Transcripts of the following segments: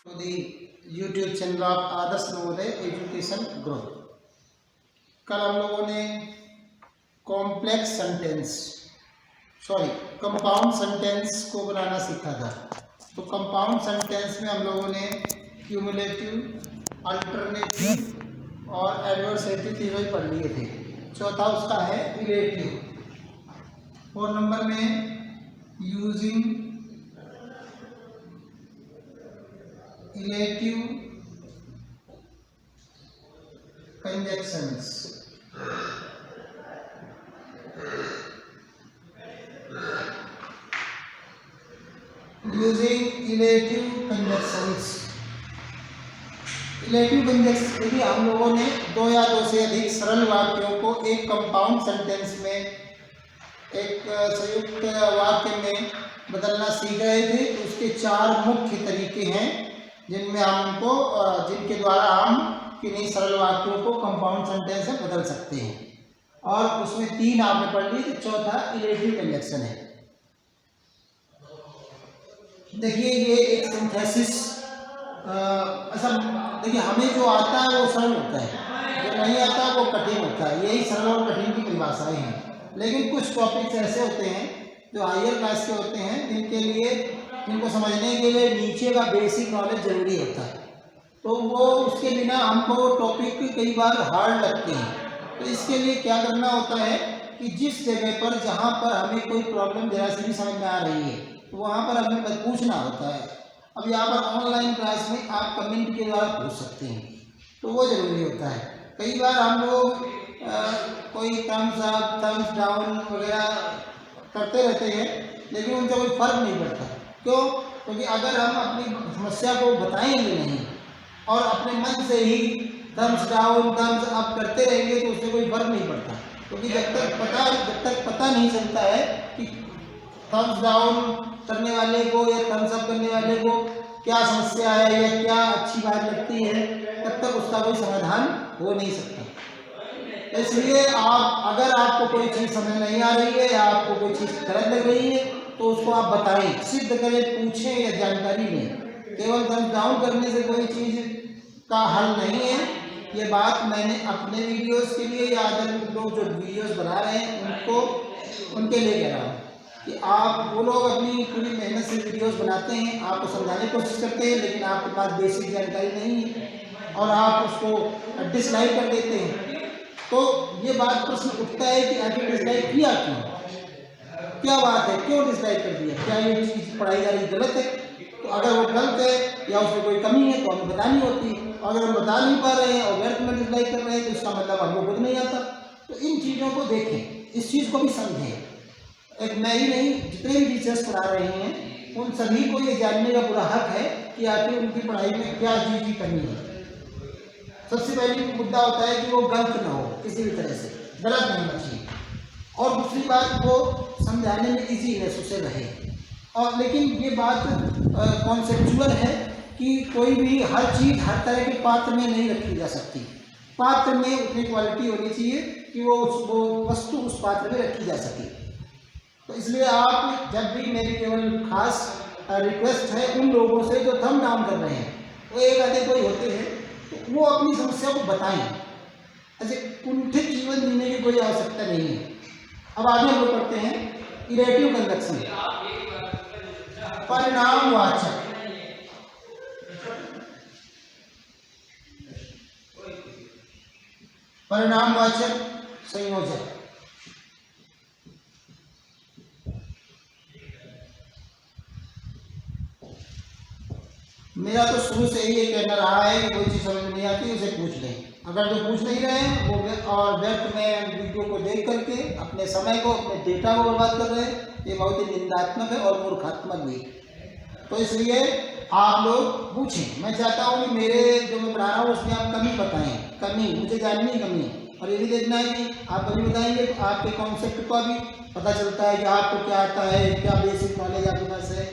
to the YouTube channel of Adarsh Navodaya education group. कल हम लोगों ने कॉम्प्लेक्स सेंटेंस कंपाउंड सेंटेंस को बनाना सीखा था। तो कंपाउंड सेंटेंस में हम लोगों ने क्यूमुलेटिव, अल्टरनेटिव और एडवर्सेटिव तीनों पढ़ लिए थे। चौथा उसका है रिलेटिव। 4 नंबर में using relative conjunctions. Using relative conjunctions. Relative conjunction यदि हम लोगों ने 2 या 2 से अधिक सरल वाक्यों को एक कंपाउंड सेंटेंस में, एक संयुक्त वाक्य में बदलना सीख गए थे, तो उसके 4 मुख्य तरीके हैं जिनके द्वारा हम किन्हीं सरल वाक्यों को कंपाउंड सेंटेंस में बदल सकते हैं। और उसमें 3 आपने पढ़ ली, तो चौथा रिलेटिव कंजक्शन है। देखिए ये एक सिंथेसिस, देखिए हमें जो आता है वो सरल होता है, जो नहीं आता वो कठिन होता है। यही सरल और कठिन की परिभाषाएं हैं। लेकिन कुछ टॉपिक्स ऐसे होते हैं जो हायर क्लास के होते हैं, जिनको समझने के लिए नीचे का बेसिक नॉलेज जरूरी होता है। तो वो उसके बिना हमको टॉपिक कई बार हार्ड लगते हैं। तो इसके लिए क्या करना होता है कि जिस जगह पर जहाँ पर हमें कोई प्रॉब्लम जरा सी भी समझ में आ रही है, तो वहाँ पर हमें पूछना होता है। अब यहाँ पर ऑनलाइन क्लास में आप कमेंट के द्वारा पूछ सकते हैं, तो वो ज़रूरी होता है। कई बार हम लोग कोई थम्स अप, थम्स डाउन वगैरह करते रहते हैं, लेकिन उनका कोई फर्क नहीं पड़ता। क्यों? क्योंकि अगर हम अपनी समस्या को बताएंगे नहीं और अपने मन से ही थम्स डाउन, थम्स अप करते रहेंगे, तो उससे कोई फर्क नहीं पड़ता। क्योंकि जब तक पता नहीं चलता है कि थम्स डाउन करने वाले को या थम्स अप करने वाले को क्या समस्या है या क्या अच्छी बात लगती है, तब तक उसका कोई समाधान हो नहीं सकता। इसलिए अगर आपको कोई चीज़ समझ नहीं आ रही है या आपको कोई चीज़ गलत लग रही है, तो उसको आप बताएं, सिद्ध करें, पूछें या जानकारी लें। केवल थम्स डाउन करने से कोई चीज़ का हल नहीं है। ये बात मैंने अपने वीडियोस के लिए या अदर लोग जो वीडियोस बना रहे हैं उनके लिए कह रहा हूँ कि वो लोग अपनी पूरी मेहनत से वीडियोस बनाते हैं, आपको समझाने की कोशिश करते हैं, लेकिन आपके पास बेसिक जानकारी नहीं है और आप उसको डिसलाइक कर देते हैं। तो ये बात प्रश्न उठता है कि आखिर डिसलाइक किया क्यों? क्या बात है, क्यों डिसलाइक कर दिया? क्या ये चीज़ पढ़ाई जा रही गलत है? तो अगर वो गलत है या उसमें कोई कमी है तो हमें बतानी होती है। अगर हम बता नहीं पा रहे हैं और व्यर्थ में डिसलाइक कर रहे हैं, तो इसका मतलब हमको खुद नहीं आता। तो इन चीज़ों को देखें, इस चीज़ को भी समझें। एक मैं ही नहीं, जितने भी टीचर्स पढ़ा रहे हैं उन सभी को ये जानने का पूरा हक है कि आखिर उनकी पढ़ाई में क्या चीज़ की कमी है। सबसे पहली मुद्दा होता है कि वो गलत ना हो, किसी भी तरह से गलत नहीं होना चाहिए। और दूसरी बात, वो समझाने में ईजीनेस उसे रहे। और लेकिन ये बात कॉन्सेप्चुअल है कि कोई भी हर चीज़ हर तरह के पात्र में नहीं रखी जा सकती। पात्र में उतनी क्वालिटी होनी चाहिए कि वो वस्तु उस पात्र में रखी जा सके। तो इसलिए आप जब भी, मेरी केवल खास रिक्वेस्ट है उन लोगों से जो थंब डाउन कर रहे हैं, वो एक आधे कोई होते हैं, तो वो अपनी समस्या को बताएं। ऐसे कुंठित जीवन जीने की कोई आवश्यकता नहीं है। अब आगे हम लोग पढ़ते हैं रिलेटिव कंजक्शन। परिणामवाचक। परिणामवाचक संयोजक। मेरा तो शुरू से ही ये कहना रहा है कि कोई चीज़ समझ में नहीं आती उसे पूछ लें। अगर जो पूछ नहीं रहे हैं वो और व्यर्थ में वीडियो को देख करके अपने समय को, अपने डेटा को बर्बाद कर रहे हैं, ये बहुत ही निंदात्मक है और मूर्खात्मक भी। तो इसलिए आप लोग पूछें। मैं चाहता हूँ कि मेरे जो मैं पढ़ा रहा हूँ उसमें आप कमी बताएं। कमी मुझे जाननी कमी है, और ये भी देखना है कि आप कमी बताएंगे तो आपके कॉन्सेप्ट का भी पता चलता है कि आपको क्या आता है, क्या बेसिक नॉलेज आपके पास है।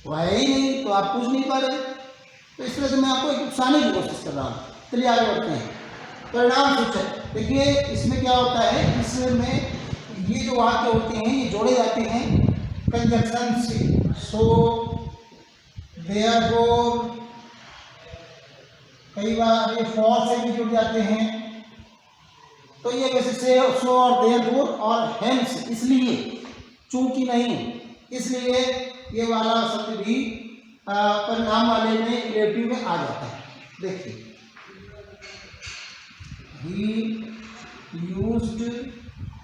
वह है ही नहीं तो आप पूछ नहीं पा रहे। तो इस तरह से मैं आपको एक उकसाने की कोशिश कर रहा हूँ। चलिए आगे बढ़ते हैं। परिणाम सूचक। देखिए इसमें क्या होता है, इसमें ये जो वाक्य होते हैं ये जोड़े जाते हैं कंजक्शन से। सो, therefore, कई बार ये फॉर से भी जुड़ जाते हैं। तो ये वैसे से, सो और देयरफॉर और हेंस इसलिए, चूंकि नहीं, इसलिए ये वाला शब्द भी परिणाम वाले में रिलेटिव में आ जाता है। देखिए, ही used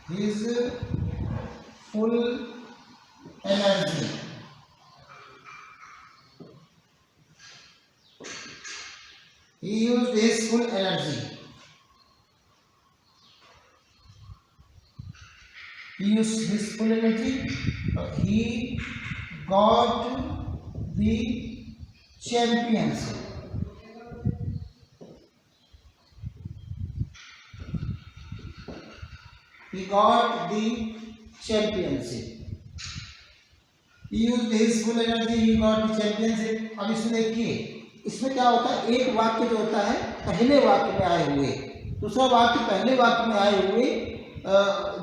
his full energy, he used his full energy, he used his full energy, he got the championship, he got the championship, he used his full energy, he got the championship। अब इसमें देखिए, इसमें क्या होता है, एक वाक्य जो होता है पहले वाक्य में आए हुए, दूसरा वाक्य पहले वाक्य में आए हुए,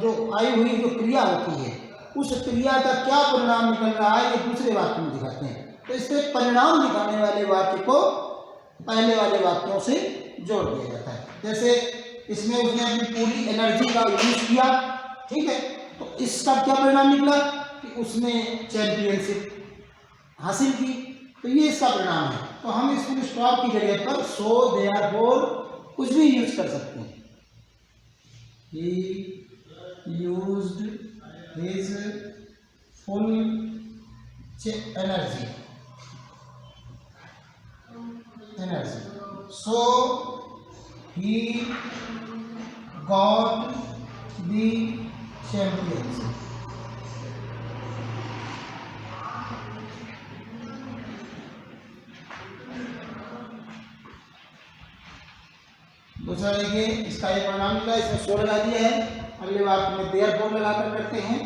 जो आई हुई जो क्रिया होती है, उस क्रिया का क्या परिणाम निकल रहा है ये दूसरे वाक्य में दिखाते हैं। तो इससे परिणाम दिखाने वाले वाक्य को पहले वाले वाक्यों से जोड़ दिया जाता है। जैसे इसमें उसने अपनी पूरी एनर्जी का यूज किया, ठीक है, तो इसका क्या परिणाम निकला कि उसने चैंपियनशिप हासिल की, तो ये इसका परिणाम है। तो हम इसको स्टॉप की जगह पर सो देयरफॉर कुछ भी यूज कर सकते हैं। He used his full energy, so he got the championship। दूसरा देखिए, इसका ये परिणाम निकला, इसमें सो लगा दिया है, अगले वाक्य में देयरफॉर लगाकर करते हैं।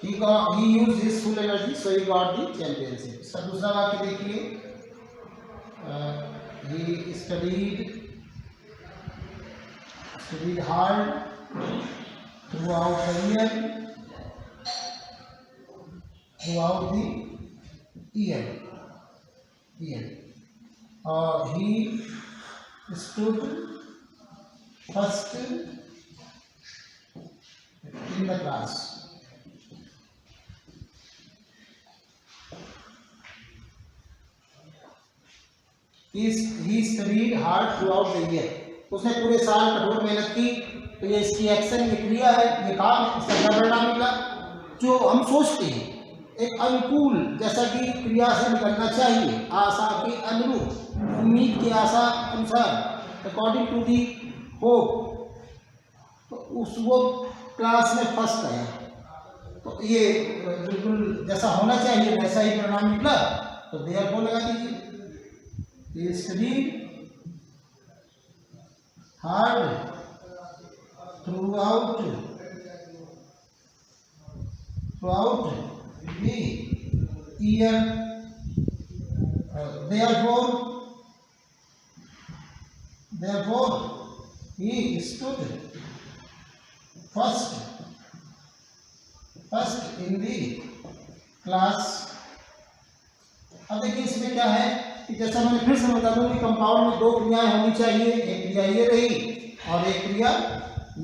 he used his full energy so he got the championship। इसका दूसरा वाक्य देखिए, he studied hard throughout the year, he stood first in the class। he studied hard throughout the year, उसने पूरे साल कठोर मेहनत की। तो ये इसकी एक्शन, ये क्रिया है, ये काम है, इसका क्या परिणाम निकला, जो हम सोचते हैं एक अनुकूल, जैसा कि क्रिया से निकलना चाहिए, आशा के अनुरूप, उम्मीद की आशा अनुसार, अकॉर्डिंग टू दी होप, तो उस वो क्लास में फर्स्ट आया। तो ये बिल्कुल जैसा होना चाहिए वैसा ही परिणाम निकला, तो देयरफॉर लगा दीजिए। He studied hard throughout the year, therefore he stood first in the class। अब देखिए इसमें क्या है कि जैसा मैंने फिर से बता दूं कि कंपाउंड में दो क्रियाएं होनी चाहिए, एक क्रिया ये रही और एक क्रिया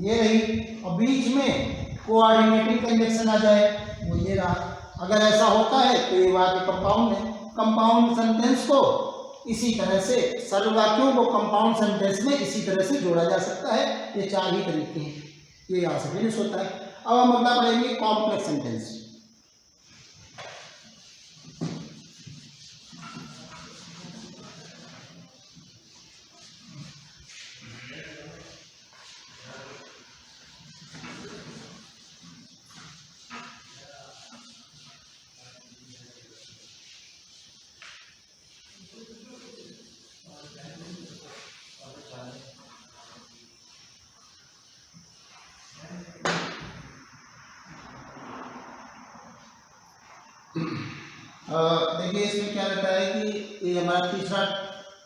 ये रही, और बीच में कोऑर्डिनेटिंग कंजक्शन आ जाए, वो ये रहा। अगर ऐसा होता है तो ये वाक्य कंपाउंड है। कंपाउंड सेंटेंस को इसी तरह से, सरल वाक्यों को कंपाउंड सेंटेंस में इसी तरह से जोड़ा जा सकता है। ये चार ही तरीके हैं, ये यहाँ से फिनिश होता है। अब हम अगला पढ़ेंगे कॉम्प्लेक्स सेंटेंस। देखिए इसमें क्या रहता है कि ये हमारा तीसरा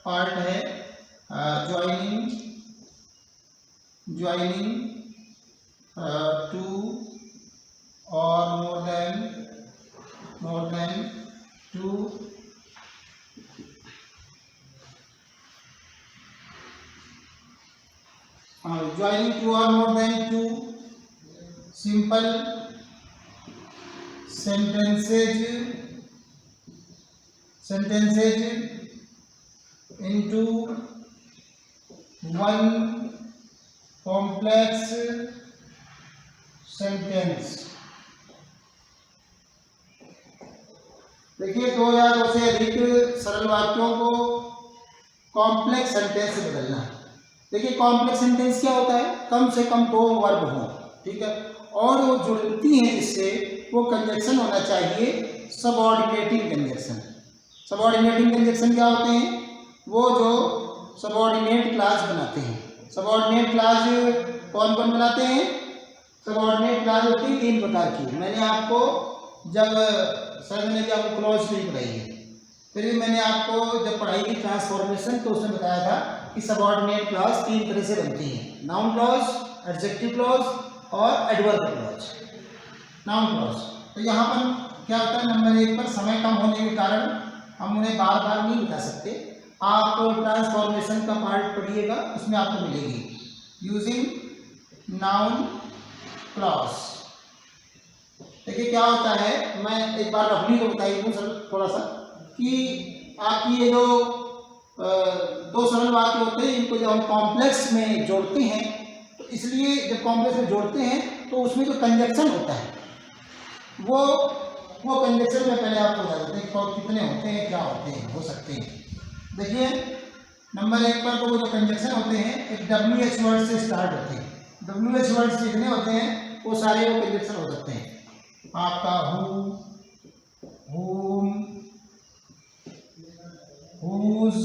पार्ट है, ज्वाइनिंग टू और more than 2 joining 2 or more than 2 simple sentences into one complex sentence। देखिए, 2 या 2 से अधिक सरल वाक्यों को कॉम्प्लेक्स सेंटेंस से बदलना। देखिए, कॉम्प्लेक्स सेंटेंस क्या होता है? कम से कम 2 वर्ब हो, ठीक है, और वो जुड़ती हैं जिससे वो कंजक्शन होना चाहिए सबऑर्डिनेटिंग कंजक्शन। सबऑर्डिनेटिंग कंजक्शन क्या होते हैं? वो जो सबऑर्डिनेट क्लास बनाते हैं। सबऑर्डिनेट क्लास कौन कौन बनाते हैं? सबऑर्डिनेट क्लास होती है 3 प्रकार की। मैंने आपको जब सर मैंने भी आपको क्लॉज नहीं पढ़ाई है, फिर भी मैंने आपको जब पढ़ाई की ट्रांसफॉर्मेशन तो उसमें बताया था कि सबऑर्डिनेट क्लॉज 3 तरह से बनती हैं, नाउन क्लॉज, एडजेक्टिव क्लॉज और एडवर्ब क्लॉज। नाउन क्लॉज तो यहाँ पर क्या होता है, नंबर 1 पर समय कम होने के कारण हम उन्हें बार बार नहीं बता सकते। आप ट्रांसफॉर्मेशन का पार्ट पढ़िएगा, उसमें आपको मिलेगी यूजिंग नाउन क्लॉज। देखिए क्या होता है, मैं एक बार रफली को बताई दूँ सर थोड़ा सा, कि आपकी ये जो 2 सरल वाक्य होते हैं, इनको जब हम कॉम्प्लेक्स में जोड़ते हैं तो इसलिए जब कॉम्प्लेक्स में जोड़ते हैं तो उसमें जो कंजक्शन होता है वो कंजक्शन में पहले आपको बता देते हैं कितने होते हैं, क्या होते हैं, हो सकते हैं। देखिए नंबर 1 पर तो वो जो कंजक्शन होते हैं एक WH वर्ड से स्टार्ट होते हैं। WH वर्ड जितने होते हैं वो सारे वो कंजक्शन हो सकते हैं। आपका हु, whom, whose,